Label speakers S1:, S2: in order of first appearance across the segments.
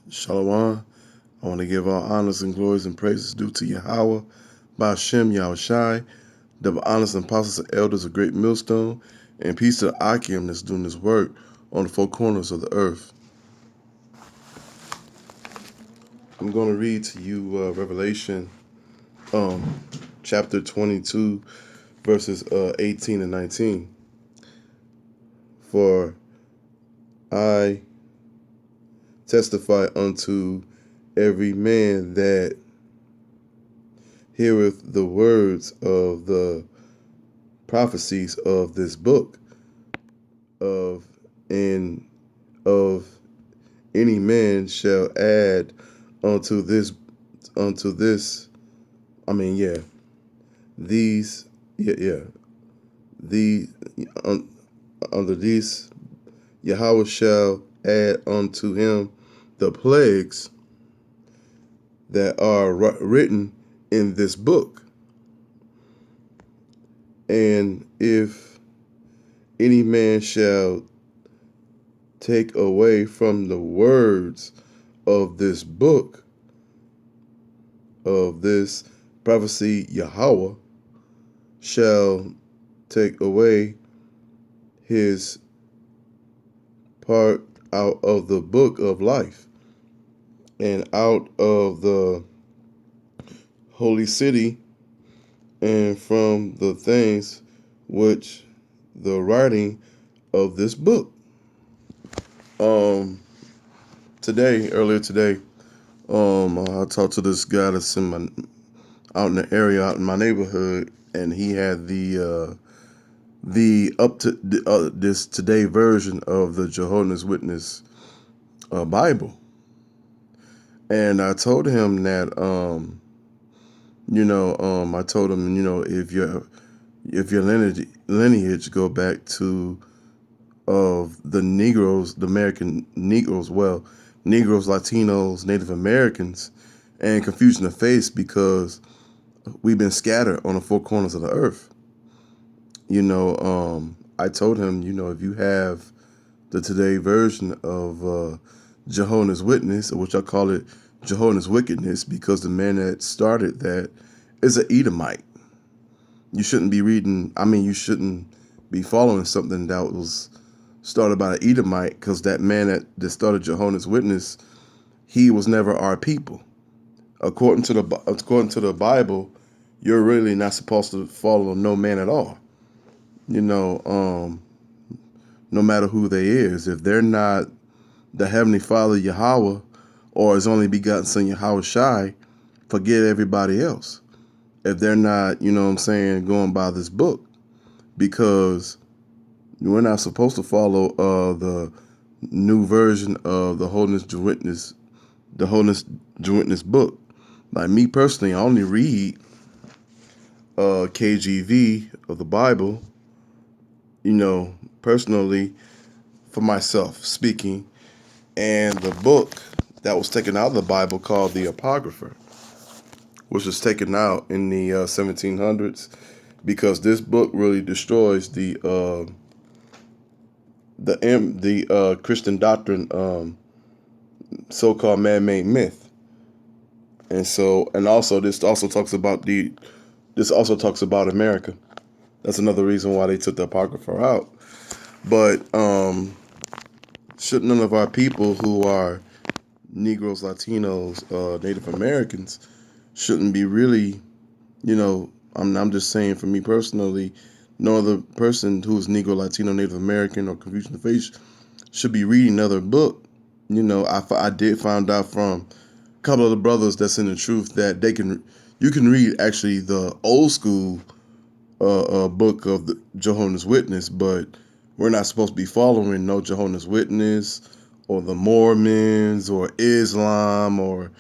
S1: Shalom. I want to give all honors and glories and praises due to Yahawah, Ba'ashem, Yahushai, double honors and apostles and elders of Great Millstone, and peace to the Akim that's doing this work on the four corners of the earth. I'm going to read to you Revelation chapter 22, verses 18 and 19. For I testify unto every man that heareth the words of the prophecies of this book, of and of any man shall add unto this unto this I mean yeah these yeah yeah the under these Yahawah shall add unto him the plagues that are written in this book. And if any man shall take away from the words of this book, of this prophecy, Yahawah shall take away his part out of the book of life and out of the holy city and from the things which the writing of this book. Earlier today, I talked to this guy that's out in the area, out in my neighborhood, and he had the up to this today version of the Jehovah's Witness Bible, and I told him that I told him if your lineage go back to of the Negroes, the American Negroes, Negroes, Latinos, Native Americans, and confusion of face because we've been scattered on the four corners of the earth. I told him, if you have the today version of Jehovah's Witness, which I call it Jehovah's Wickedness, because the man that started that is an Edomite. You shouldn't be following something that was started by an Edomite, because that man that started Jehovah's Witness, he was never our people. According to the Bible, you're really not supposed to follow no man at all. No matter who they is, if they're not the Heavenly Father Yahawah or His only begotten Son Yahushai, forget everybody else. If they're not, going by this book, because we're not supposed to follow the new version of the Holiness Witness book. Like me personally, I only read KJV of the Bible, personally for myself speaking, and the book that was taken out of the Bible called the Apocrypha, which was taken out in the 1700s, because this book really destroys the Christian doctrine, so-called man-made myth. And also this also talks about America. That's another reason why they took the Apocrypha out. But should none of our people who are Negroes, Latinos, Native Americans shouldn't be really, I'm just saying for me personally, no other person who is Negro, Latino, Native American, or Confucian of Faith should be reading another book. I did find out from a couple of the brothers that's in the truth that you can read actually the old school book of the Jehovah's Witness, but we're not supposed to be following no Jehovah's Witness or the Mormons or Islam or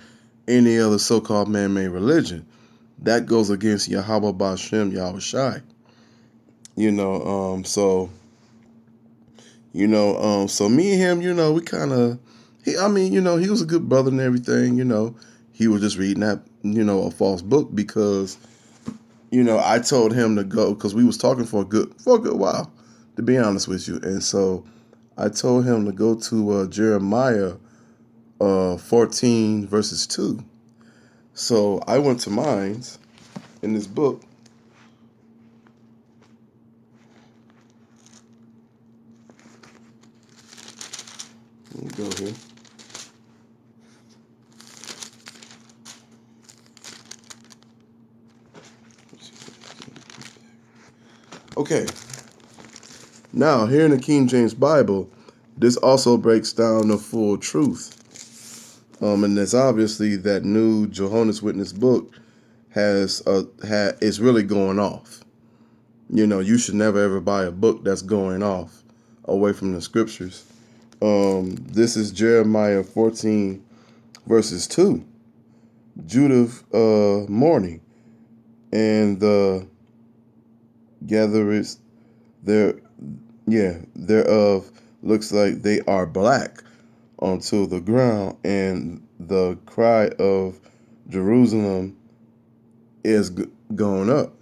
S1: any other so-called man-made religion. That goes against Yahawah Ba'ashem Yahushai. So me and him, we kind of, he was a good brother and everything. He was just reading that, a false book because, I told him to go because we was talking for a good while, to be honest with you. And so I told him to go to Jeremiah 14 verses 2. So I went to mines in this book. Let me go here. Okay. Now, here in the King James Bible, this also breaks down the full truth. And it's obviously that new Jehovah's Witness book is really going off. You should never ever buy a book that's going off away from the scriptures. This is Jeremiah 14 verses 2. Judah mourning, and the gatherers there, thereof looks like they are black onto the ground, and the cry of Jerusalem is going up.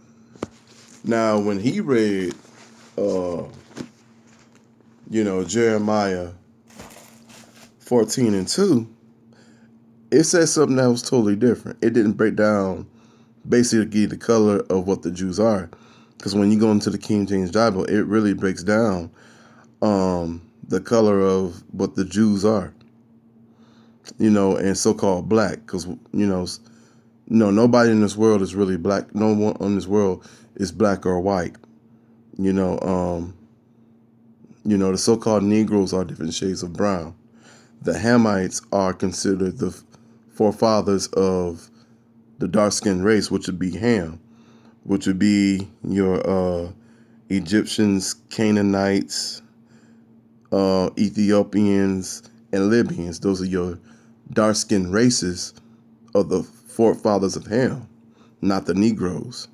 S1: Now, when he read, Jeremiah 14 and 2, it said something that was totally different. It didn't break down basically the color of what the Jews are. Because when you go into the King James Bible, it really breaks down the color of what the Jews are. And so-called black. Because, nobody in this world is really black. No one in this world is black or white. The so-called Negroes are different shades of brown. The Hamites are considered the forefathers of the dark-skinned race, which would be Ham, which would be your Egyptians, Canaanites, Ethiopians, and Libyans. Those are your dark-skinned races of the forefathers of Ham, not the Negroes.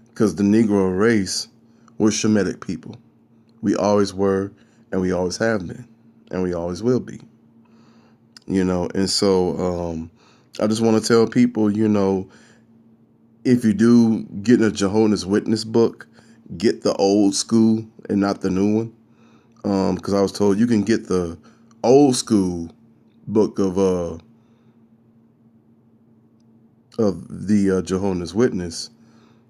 S1: Because the Negro race, we're Shemitic people. We always were, and we always have been, and we always will be. And so I just want to tell people, if you do get a Jehovah's Witness book, get the old school and not the new one. Because I was told you can get the old school book of the Jehovah's Witness,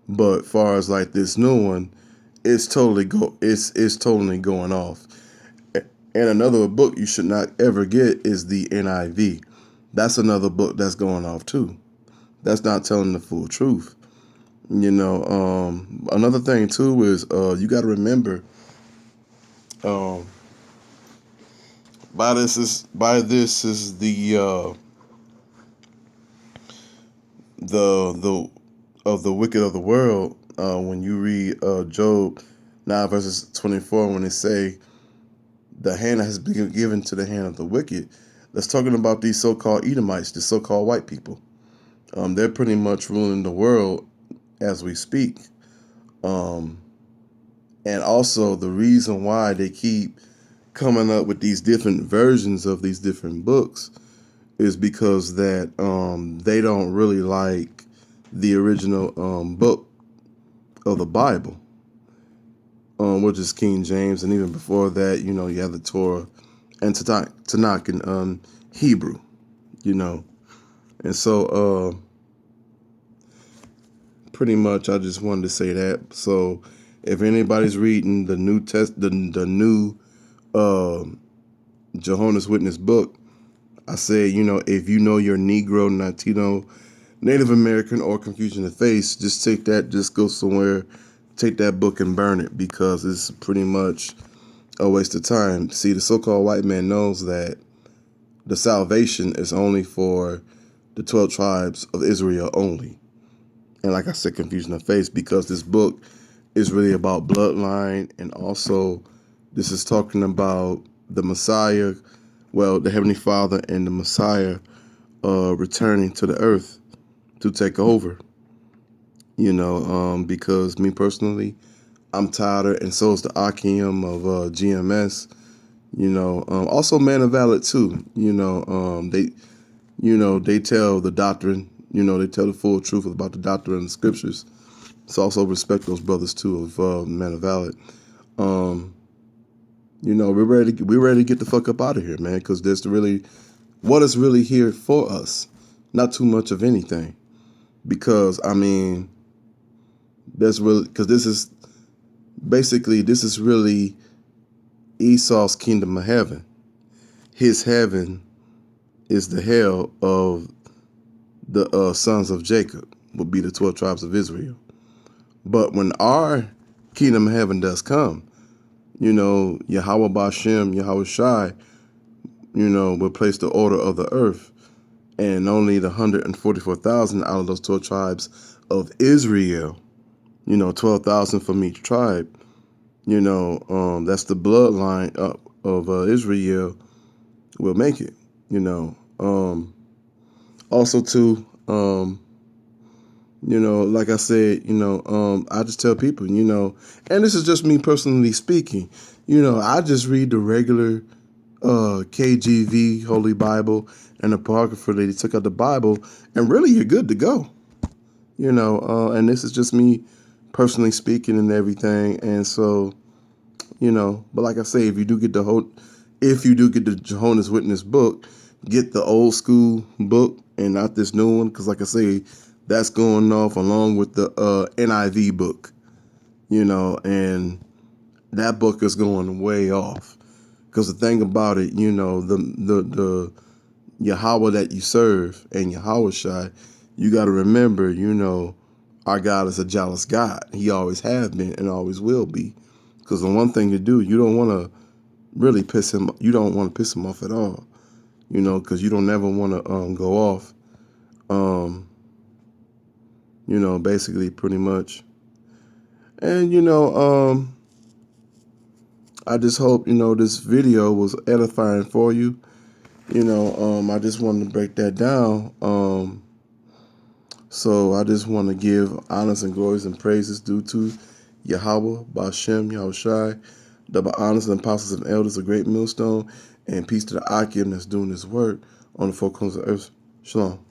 S1: but far as like this new one, it's totally going off. And another book you should not ever get is the NIV. That's another book that's going off too. That's not telling the full truth. Another thing too is you got to remember, by this is the of the wicked of the world. When you read Job 9 verses 24, when they say the hand has been given to the hand of the wicked, that's talking about these so-called Edomites, the so-called white people. They're pretty much ruling the world as we speak. And also the reason why they keep coming up with these different versions of these different books is because that they don't really like the original book of the Bible, which is King James, and even before that, you have the Torah and Tanakh in Hebrew, and so pretty much I just wanted to say that. So if anybody's reading the new Jehovah's Witness book, I say, if you know you're Negro, Latino, Native American, or Confucian of Faith, just go somewhere, take that book and burn it, because it's pretty much a waste of time. See, the so-called white man knows that the salvation is only for the 12 tribes of Israel only. And like I said, Confucian of Faith, because this book is really about bloodline, and also this is talking about the Messiah, the Heavenly Father and the Messiah returning to the earth to take over. Because me personally, I'm tired, and so is the Akim of GMS. Also Man of Valid too. They tell the doctrine. They tell the full truth about the doctrine and the scriptures. So also respect those brothers too of Man of Valid. We're ready to get the fuck up out of here, man, because there's really what is really here for us? Not too much of anything. Because, I mean, that's really, because this is really Esau's kingdom of heaven. His heaven is the hell of the sons of Jacob, would be the 12 tribes of Israel. But when our kingdom of heaven does come, Yahawah Bashem, Yahweh Shai, will place the order of the earth. And only the 144,000 out of those 12 tribes of Israel, 12,000 from each tribe, that's the bloodline of Israel, will make it, Also, too, like I said, I just tell people, and this is just me personally speaking, I just read the regular KJV, Holy Bible, and Apocrypha. They took out the Bible, and really you're good to go. And this is just me personally speaking and everything. And so, but like I say, if you do get the Jehovah's Witness book, get the old school book and not this new one, because like I say, that's going off along with the NIV book, and that book is going way off. Because the thing about it, the Yahawah that you serve and Yahweh Shai, you got to remember, our God is a jealous God. He always has been and always will be. Because the one thing to do, you don't want to really piss him. You don't want to piss him off at all. Because you don't ever want to go off. Basically, pretty much. And I just hope this video was edifying for you. I just wanted to break that down. So I just want to give honors and glories and praises due to Yahawah, Bashem, Yahushai, double honors and apostles and elders, a great millstone, and peace to the Akim that's doing this work on the four corners of earth. Shalom.